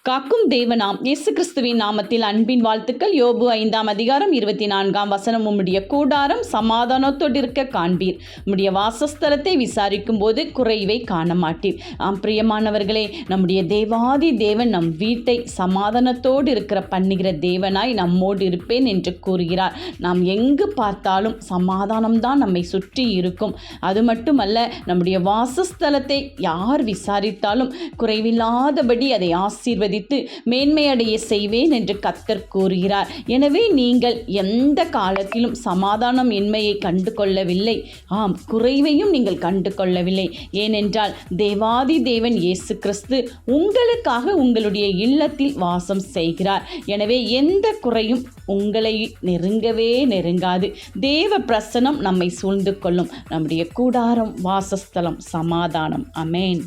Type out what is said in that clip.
காக்கும் தேவனாம் இயேசு கிறிஸ்துவின் நாமத்தில் அன்பின் வாழ்த்துக்கள். யோபு 5:24 உம்முடைய கூடாரம் சமாதானத்தோடு இருக்க காண்பீர், உம்முடைய வாசஸ்தலத்தை விசாரிக்கும் போது குறைவை காண மாட்டீர். பிரியமானவர்களே, நம்முடைய தேவாதி தேவன் நம் வீட்டை சமாதானத்தோடு இருக்கிற பண்ணுகிற தேவனாய் நம்மோடு இருப்பேன் என்று கூறுகிறார். நாம் எங்கு பார்த்தாலும் சமாதானம்தான் நம்மை சுற்றி இருக்கும். அது மட்டுமல்ல, நம்முடைய வாசஸ்தலத்தை யார் விசாரித்தாலும் குறைவில்லாதபடி அதை ஆசீர்வதித்து மேன்மையடைய செய்வேன் என்று கர்த்தர் கூறுகிறார். எனவே நீங்கள் எந்த காலத்திலும் சமாதானம் இன்மையை கண்டு கொள்ளவில்லை, குறைவையும் நீங்கள் கண்டு கொள்ளவில்லை. ஏனென்றால் தேவாதி தேவன் இயேசு கிறிஸ்து உங்களுக்காக உங்களுடைய இல்லத்தில் வாசம் செய்கிறார். எனவே எந்த குறையும் உங்களை நெருங்கவே நெருங்காது. தேவ பிரசன்னம் நம்மை சூழ்ந்து கொள்ளும். நம்முடைய கூடாரம் வாசஸ்தலம் சமாதானம். ஆமென்.